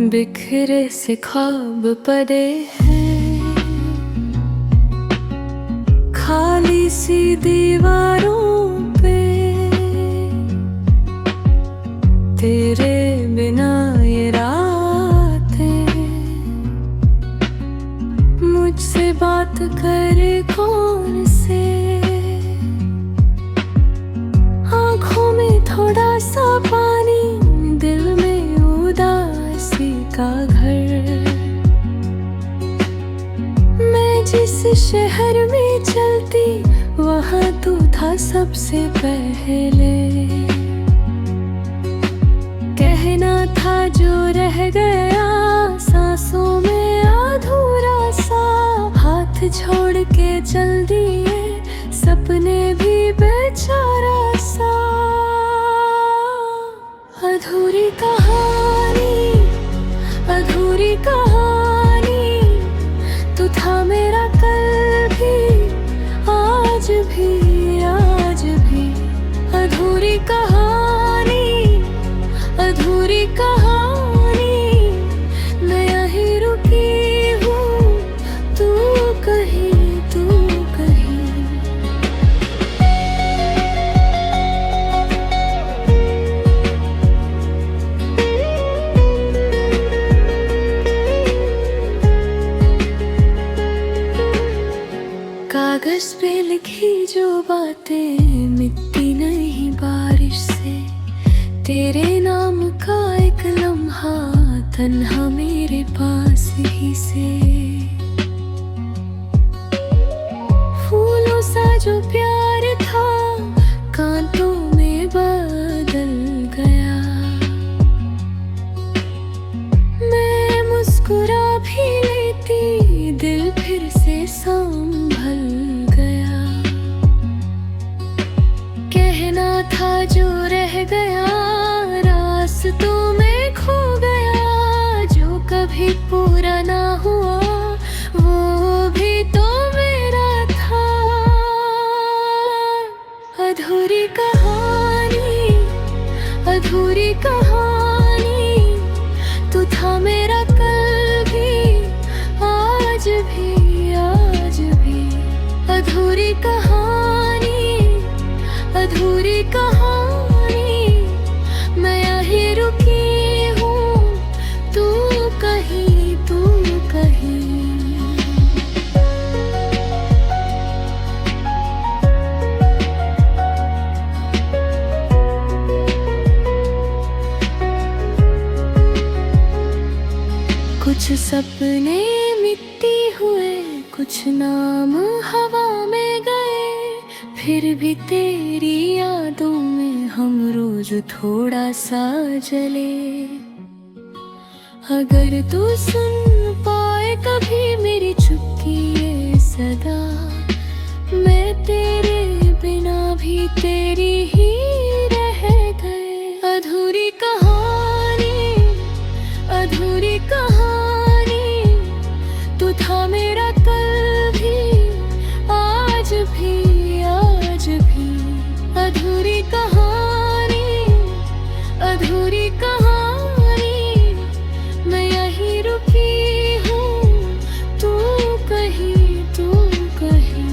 बिखरे से ख्वाब पड़े हैं, खाली सी दीवारों पे। तेरे बिना ये रातें, मुझसे बात करे कौन से। आँखों में थोड़ा सा पानी, दिल में उदासी का घर। मैं जिस शहर में चलती, वहाँ तू था सबसे पहले। कहना था जो रह गया सांसों में अधूरा सा। हाथ छोड़ के चल दिए सपने भी बेचारा सा। अधूरी कहानी, अधूरी कहानी, तू था मेरा कल भी, आज भी, आज भी। अधूरी कहानी, अधूरी कहानी, मैं यहीं रुकी हूँ, तू कहीं, तू कहीं। कागज पे लिखी जो बातें मिटती नहीं बारिश से। तेरे नाम का एक लम्हा तन्हा मेरे पास ही से। फूलों सा जो प्यार था कांटों में बदल गया। मैं मुस्कुरा भी लेती, दिल फिर से संभल गया। कहना था जो रह गया रास्तों में खो गया। जो कभी पूरा ना हुआ वो भी तो मेरा था। अधूरी कहानी, अधूरी कहानी, तू था मेरा कल भी, आज भी, आज भी। अधूरी कहानी, अधूरी कहानी, मैं यहीं रुकी हूँ, तू कहीं, तू कहीं। कुछ सपने मिट्टी हुए, कुछ नाम हवा में गए। फिर भी तेरी यादों में हम रोज थोड़ा सा जले। अगर तू सुन पाए कभी मेरी चुप्पी ये सदा, मैं तेरे बिना भी तेरी ही रह गए। अधूरी कहानी, अधूरी कहानी, तू था मेरा कल भी, आज भी, आज भी। अधूरी कहानी, अधूरी कहानी, मैं यहीं रुकी हूँ, तू कहीं, तू कहीं।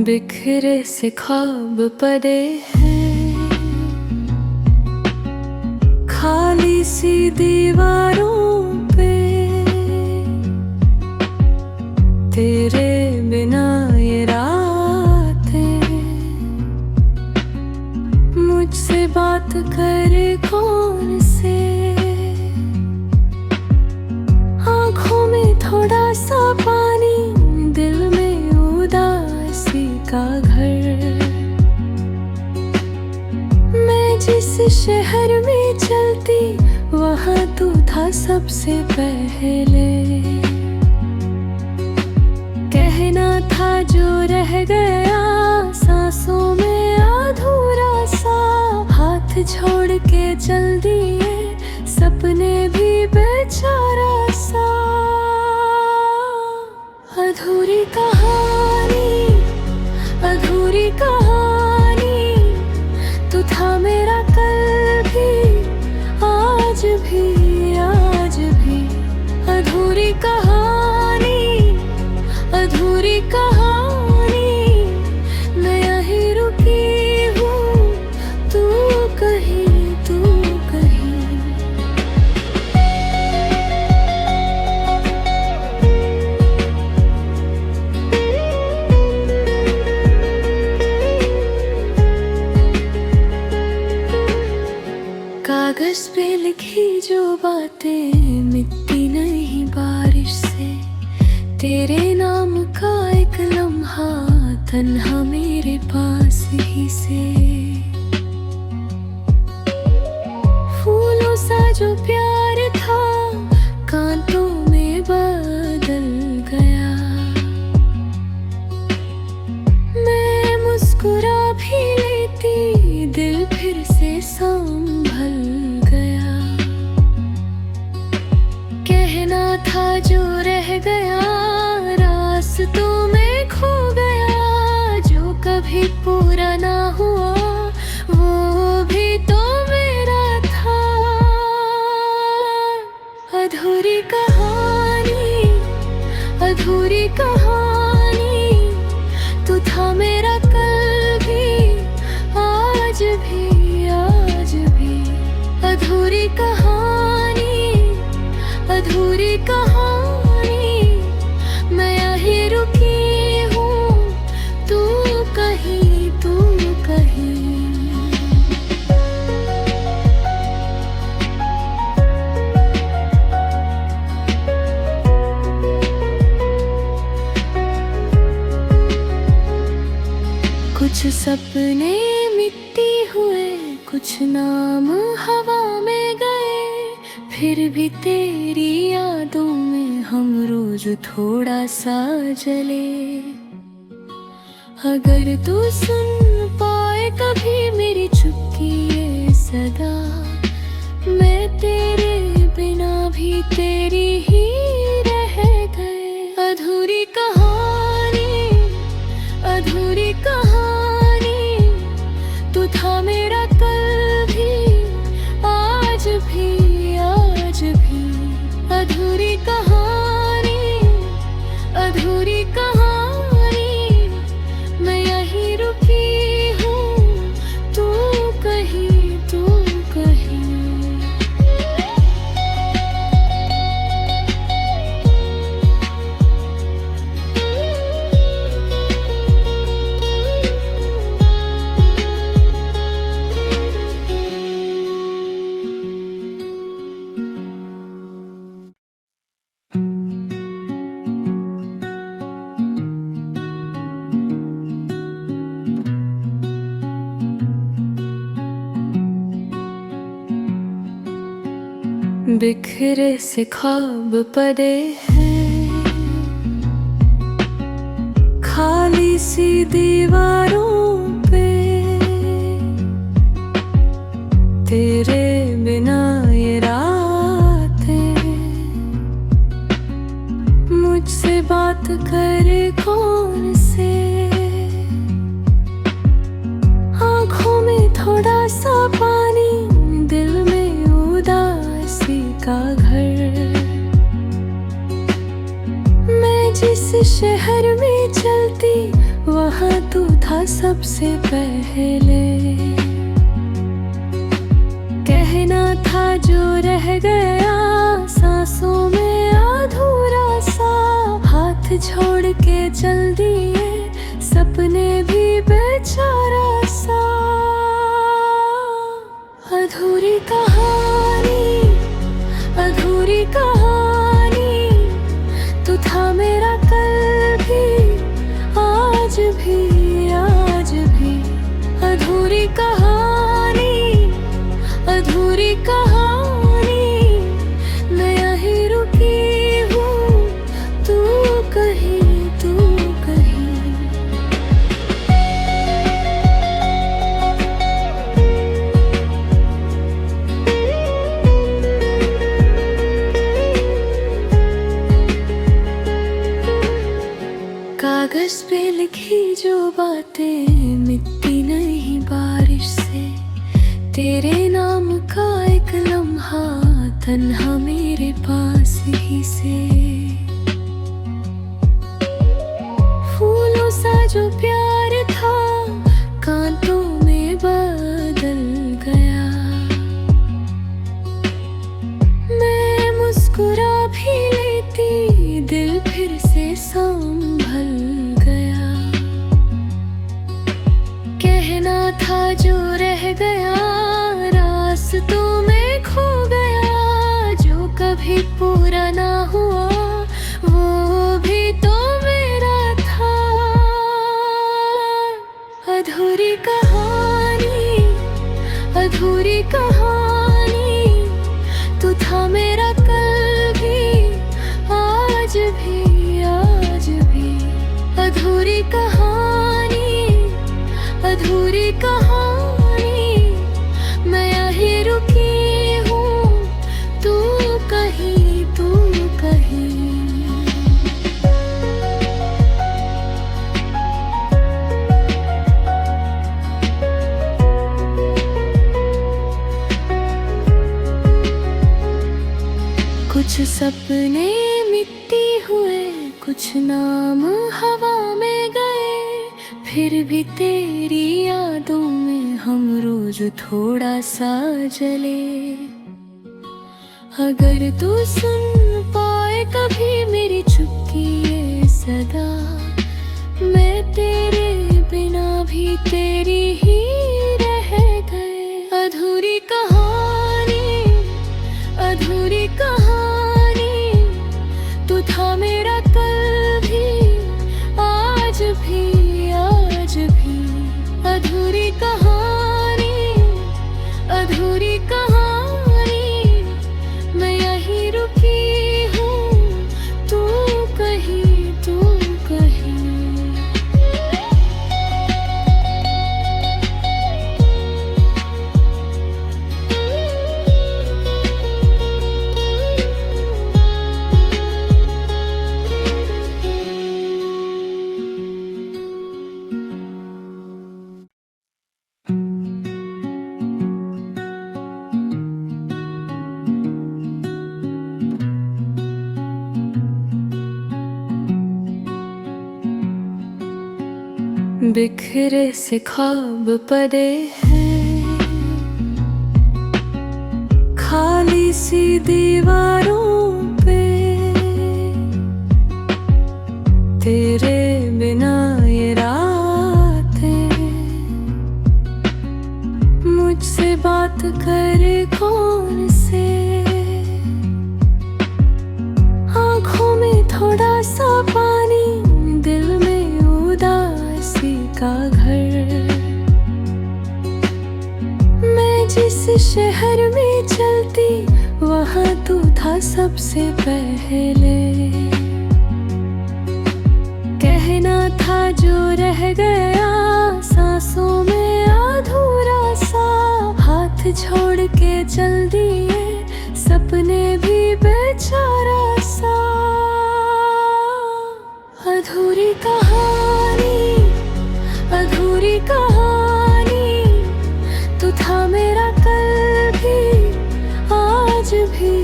बिखरे से ख्वाब पड़े हैं, खाली सी दीवारों पे। तेरे बिना ये रातें, मुझसे बात करे कौन से। आँखों में थोड़ा सा पानी, दिल में उदासी का घर। मैं जिस शहर में चलती, वहाँ तू था सबसे पहले। कहना था जो रह गया सांसों में अधूरा सा, हाथ छोड़ के चल दिए सपने भी बेचारा सा। अधूरी कहानी, अधूरी कहानी, तू था मेरा कल भी, आज भी, आज भी। अधूरी कहानी, अधूरी कहानी, मैं यहीं रुकी हूँ, तू कहीं, तू कहीं। कागज पे लिखी जो बातें मिटती नहीं बारिश से, तेरे नाम का एक लम्हा तन्हा मेरे पास ही से। फूलों सा जो प्यार था कांटों में बदल गया, मैं मुस्कुरा भी लेती दिल फिर से संभल गया। कहना था जो रह गया रास्तों में खो गया, जो कभी पूरा ना हुआ वो भी तो मेरा था। अधूरी कहानी, अधूरी कहानी, तू था मेरा कल भी, आज भी, आज भी। अधूरी कहानी, अधूरी कहानी, मैं यहीं रुकी हूँ, तू कहीं, तू कहीं। कुछ सपने मिट्टी हुए, कुछ नाम हवा में गए, फिर भी तेरी यादों में हम रोज थोड़ा सा जले। अगर तू सुन पाए कभी मेरी चुप्पी ये सदा, मैं तेरे बिना भी तेरी ही रह गए। अधूरी कहानी, अधूरी कहानी, तू था मेरा कल भी, आज भी, आज भी। अधूरी कहानी, अधूरी कहानी, मैं यहीं रुकी हूँ, तू कहीं, तू कहीं। बिखरे से ख्वाब पड़े हैं खाली सी दीवारों पे, तेरे बिना ये रातें मुझसे बात करे कौन से। आँखों में थोड़ा सा पानी, दिल में उदासी का घर। मैं जिस शहर में चलती वहाँ तू था सबसे पहले। कहना था जो रह गया सांसों में अधूरा सा, हाथ छोड़ के चल दिए सपने भी बेचारा सा। अधूरी कहानी, अधूरी कहानी, तू था मेरा कल भी, आज भी, आज भी। अधूरी कहानी, अधूरी कहानी, पे लिखी जो बातें मिटती नहीं बारिश से, तेरे नाम का एक लम्हा तन्हा मेरे पास ही से। फूलों सा जो प्यार था कांटों में बदल गया, मैं मुस्कुरा भी लेती दिल फिर से संभल गया। कहना था जो रह गया रास्तों में खो गया, जो कभी पूरा ना हुआ वो भी तो मेरा था। अधूरी कहानी, अधूरी कहानी, तू था मेरा कल भी आज भी आज भी। अधूरी कहानी, अधूरी कहानी, मैं यहीं रुकी हूँ, तू कहीं तू कहीं। कुछ सपने मिट्टी हुए, कुछ नाम हवा में गए, फिर भी तेरी यादों में हम रोज थोड़ा सा जले। अगर तू सुन पाए कभी मेरी चुप्पी ये सदा, मैं तेरे बिना भी तेरी ही रह गए। अधूरी कहानी, अधूरी कहानी, तू था मेरा कल भी आज भी आज भी। अधूरी कहानी, अधूरी कहानी, मैं यहीं रुकी हूँ, तू कहीं तू कहीं। बिखरे से ख्वाब पड़े हैं, खाली सी दीवारों पे, तेरे बिना ये रातें, मुझसे बात करे कौन से। आँखों में थोड़ा सा पानी, दिल में उदासी का घर। मैं जिस शहर में चलती वहाँ तू था सबसे पहले। कहना था जो रह गया सांसों में अधूरा सा, हाथ छोड़ के चल दिए सपने भी बेचारा सा। अधूरी कहानी, अधूरी कहानी, तू था मेरा कल भी आज भी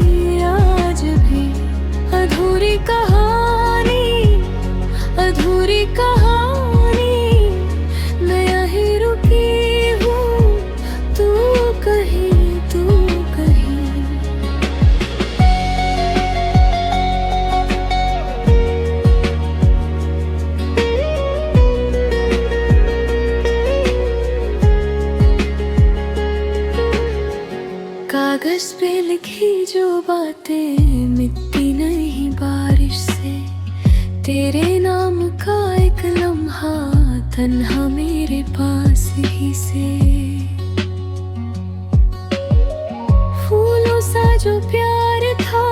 आज भी। अधूरी कहानी, अधूरी कहानी, मैं यहीं रुकी हूँ, तू कहीं तू कहीं। कागज पे लिखी जो बातें मिटती नहीं बारिश से, तेरे नाम का एक लम्हा तन्हा मेरे पास ही से। फूलों सा जो प्यार था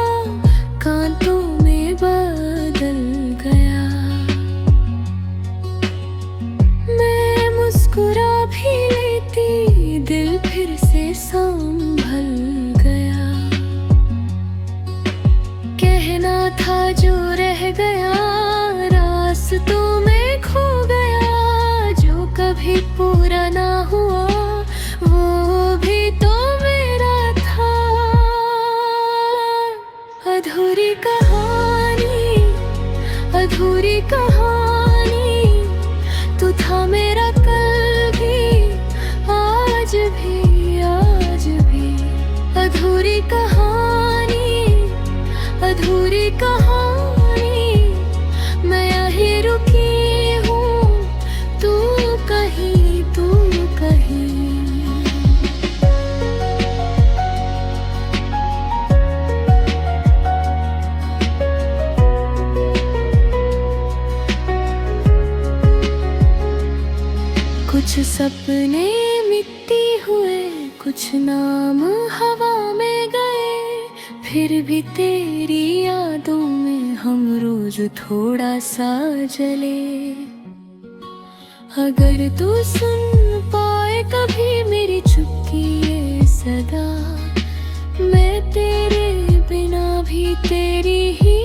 कांटों में बदल गया, मैं मुस्कुरा भी लेती दिल फिर से संभल गया। कहना था जो रह गया रास्तों में खो कहानी, अधूरी कहानी, तू था मेरा कल भी, आज भी, आज भी। अधूरी कहानी, अधूरी कहानी, मैं यहीं रुकी हूँ, तू कहीं, तू कहीं। कुछ सपने मिट्टी हुए, कुछ नाम हवा में गए, फिर भी तेरी यादों में हम रोज थोड़ा सा जले। अगर तू सुन पाए कभी मेरी चुप्पी ये सदा, मैं तेरे बिना भी तेरी ही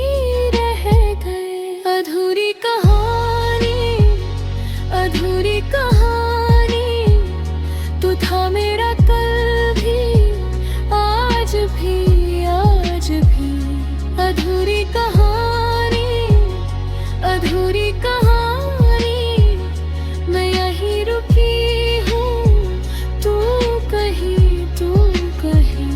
रह गए। अधूरी कहानी, अधूरी कहानी, तू था मेरा कल भी, आज भी, आज भी। अधूरी कहानी, अधूरी कहानी, मैं यहीं रुकी हूँ, तू कहीं, तू कहीं।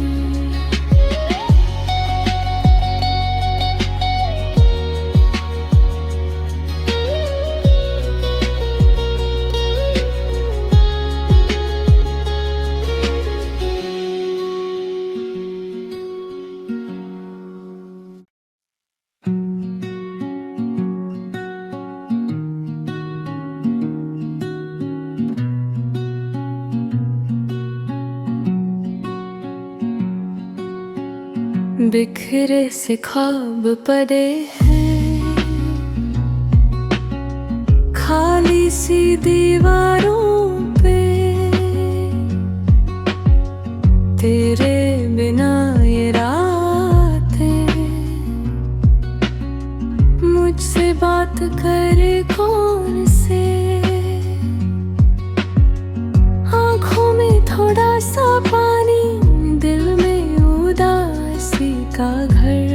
बिखरे से ख्वाब पड़े हैं, खाली सी दीवारों पे, तेरे बिना ये रातें, मुझसे बात करे कौन से, आँखों में थोड़ा सा पानी, दिल में उदासी का घर।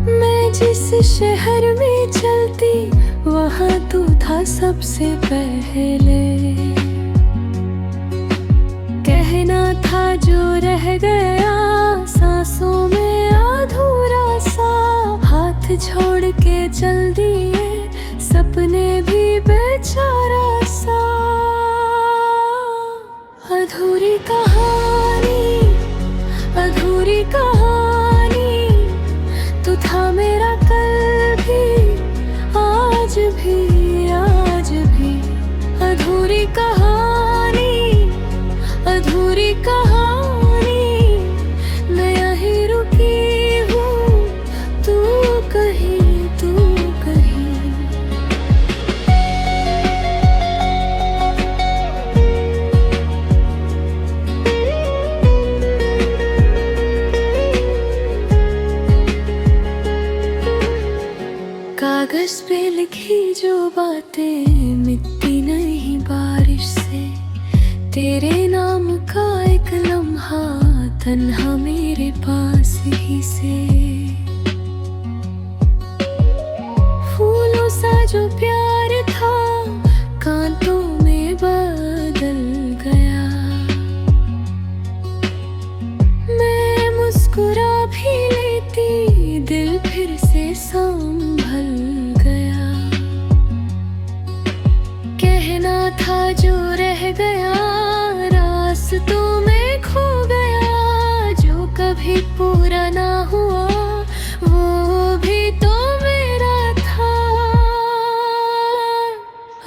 मैं जिस शहर में चलती, वहाँ तू था सबसे पहले। कहना था जो रह गया सांसों में अधूरा सा, हाथ छोड़ के चल दिए सपने भी बेचारा सा। अधूरी कहानी, अधूरी कहानी, तू था मेरा कल भी, आज भी, आज भी। अधूरी कहानी, अधूरी कहानी, मैं यहीं रुकी हूँ, तू कहीं, तू कहीं। कागज पे लिखी जो बातें मिटती नहीं बारिश से, तेरे नाम का एक लम्हा तन्हा मेरे पास ही से। फूलों सा जो प्यार था कांटों में बदल गया, मैं मुस्कुरा भी लेती दिल फिर से संभल गया। कहना था जो रह गया रास्तों में खो गया, जो कभी पूरा ना हुआ वो भी तो मेरा था।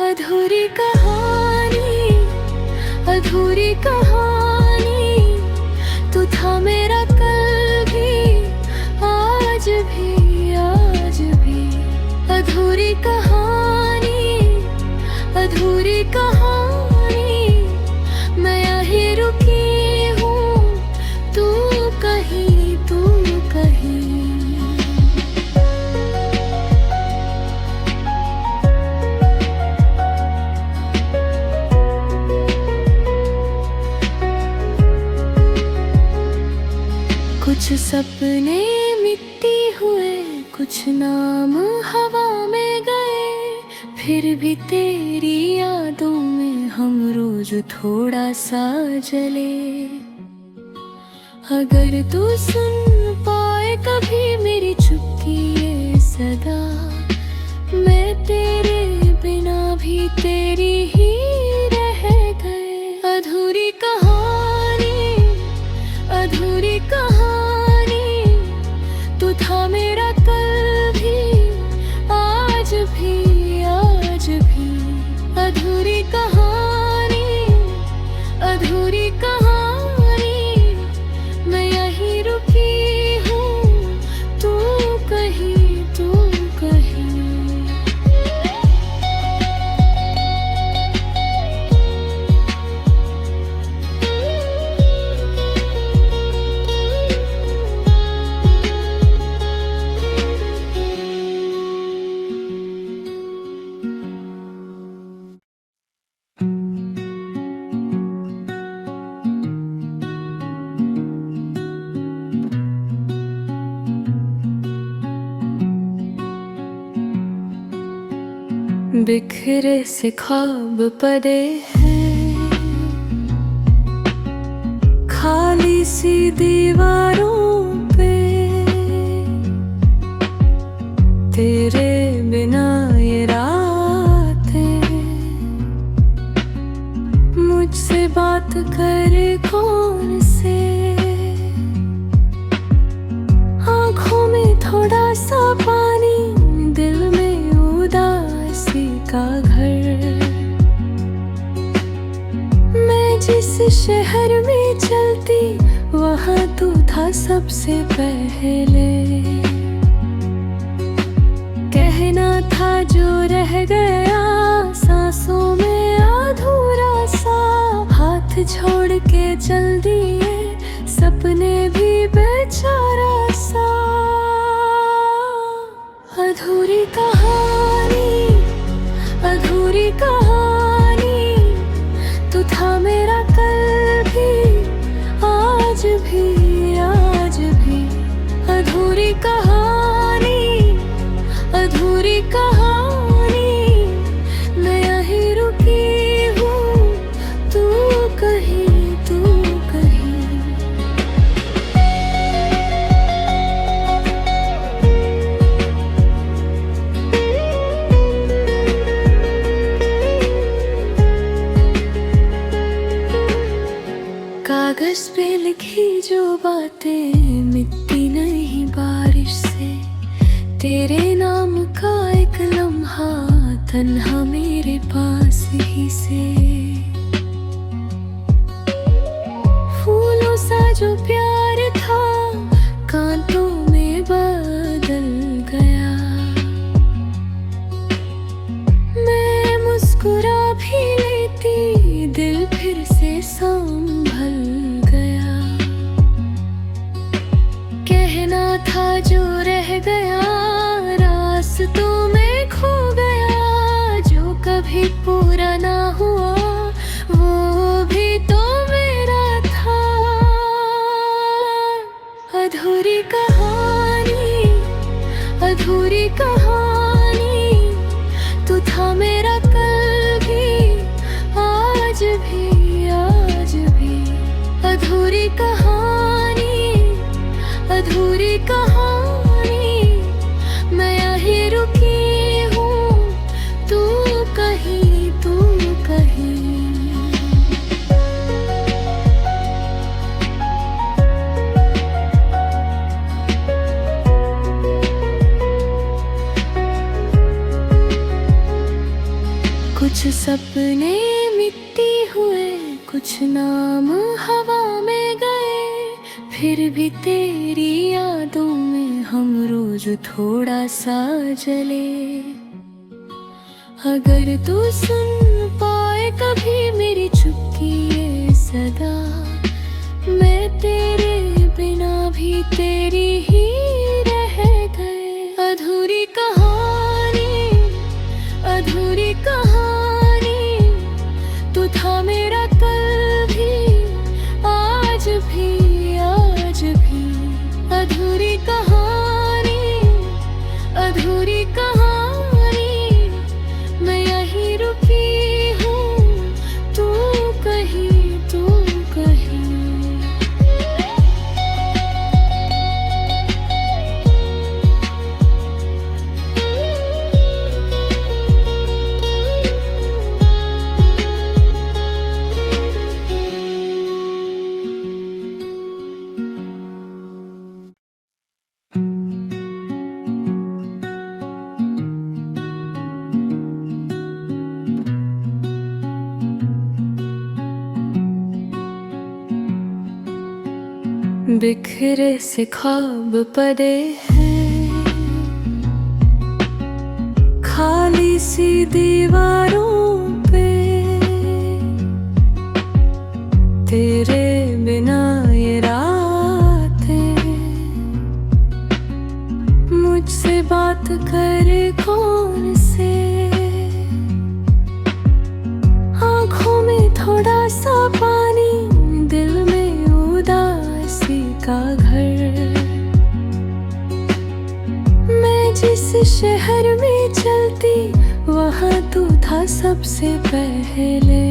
अधूरी कहानी, अधूरी कहानी, तू था मेरा कल भी, आज भी, आज भी। सपने मिट्टी हुए, कुछ नाम हवा में गए, फिर भी तेरी यादों में हम रोज थोड़ा सा जले। अगर तू सुन पाए कभी मेरी चुप्पी ये सदा, मैं तेरे बिना भी तेरी ही रह गए। अधूरी कहानी, अधूरी कहानी, तू था मेरा कल भी, आज भी, आज भी। अधूरी कहानी, अधूरी कहानी, मैं यहीं रुकी हूँ, तू कहीं, तू कहीं। बिखरे से ख्वाब पड़े हैं, खाली सी दीवारों पे, तेरे बिना ये रातें, मुझसे बात करे कौन से, आँखों में थोड़ा सा पानी, दिल में उदासी का घर। मैं जिस शहर में चलती, वहाँ तू था सबसे पहले। कहना था जो रह गया सांसों में अधूरा सा, हाथ छोड़ के चल दिए सपने भी बेचारा सा। अधूरी कहानी, अधूरी कहानी, तू था मेरा कल भी, आज भी, आज भी। अधूरी कहानी, अधूरी कहानी, मैं यहीं रुकी हूँ, तू कहीं, तू कहीं। कागज पे लिखी जो बातें मिटती नहीं बारिश से, तेरे नाम का एक लम्हा तन्हा मेरे पास ही से। फूलों सा जो प्यार था कांटों में बदल गया, मैं मुस्कुरा भी लेती दिल फिर से संभल गया। कहना था जो रह गया रास्तों में खो गया, जो कभी पूरा ना हुआ वो भी तो मेरा था। अधूरी कहानी, अधूरी कहानी, तू था मेरा कल भी, आज भी, आज भी। अधूरी कहानी, अधूरी कहानी, मैं यहीं रुकी हूँ, तू कहीं, तू कहीं। कुछ सपने मिट्टी हुए, कुछ नाम हवा में गए, फिर भी तेरी यादों में हम रोज थोड़ा सा जले। अगर तू सुन पाए कभी मेरी चुप्पी ये सदा, मैं तेरे बिना भी तेरी ही रह गए। अधूरी कहानी, अधूरी कहानी, तू था मेरा कल भी, आज भी, आज भी। कहानी, अधूरी कहानी, मैं यहीं रुकी हूँ, तू कहीं, तू कहीं। बिखरे से ख्वाब पड़े हैं, खाली सी दीवारों पे, तेरे बिना ये रातें, मुझसे बात करे कौन से, आँखों में थोड़ा सा पानी, दिल में उदासी का घर। मैं जिस शहर में चलती, वहाँ तू था सबसे पहले।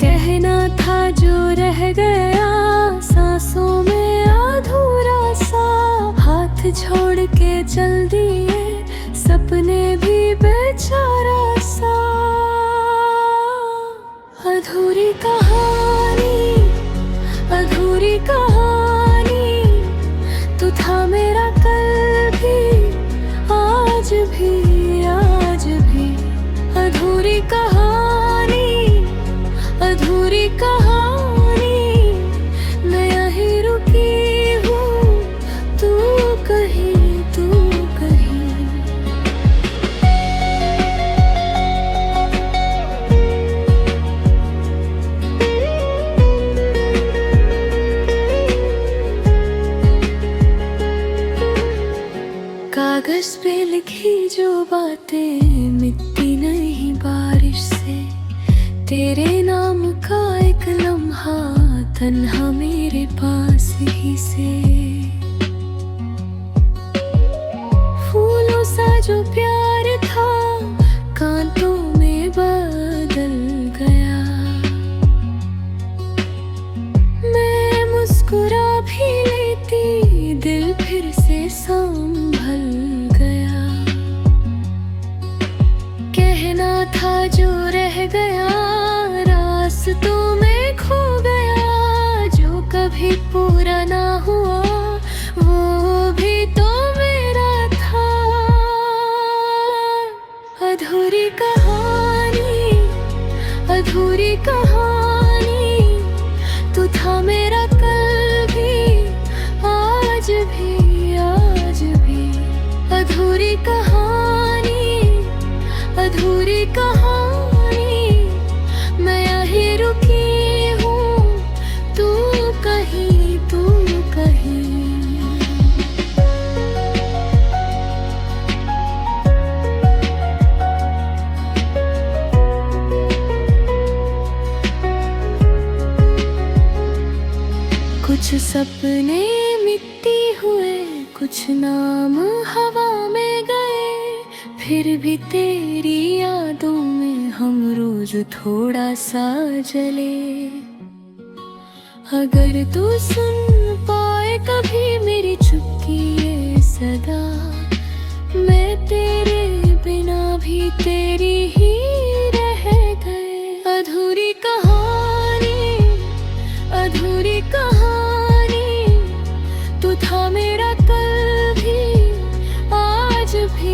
कहना था जो रह गया सांसों में अधूरा सा, हाथ छोड़ के चल दिए सपने भी बेचारा सा। अधूरी कहानी, अधूरी कहानी, तू था मेरा कल भी, आज भी, आज भी। अधूरी कहानी, अधूरी कहानी, मैं यहीं रुकी हूँ, तू कहीं, तू कहीं। कागज पे लिखी जो बातें मिटती नहीं बारिश से, तेरे नाम का एक लम्हा तन्हा मेरे पास ही से। फूलों सा जो प्यार था कांटों में बदल गया, मैं मुस्कुरा भी लेती दिल फिर से संभल गया। कहना था जो रह गया रास्तों में खो गया, जो कभी पूरा ना हुआ वो भी तो मेरा था। अधूरी कहानी, अधूरी कहानी, तू था मेरा कल भी, आज भी, आज भी। अधूरी कहानी, अधूरी कहानी, मैं यहीं रुकी हूँ, तू कहीं, तू कहीं। कुछ सपने मिट्टी हुए, कुछ नाम हवा में गए, फिर भी तेरी यादों में हम रोज थोड़ा सा जले। अगर तू सुन पाए कभी मेरी चुपकी ये सदा, मैं तेरे बिना भी तेरी ही रह गए। अधूरी कहानी, अधूरी कहानी, तू था मेरा कल भी, आज भी,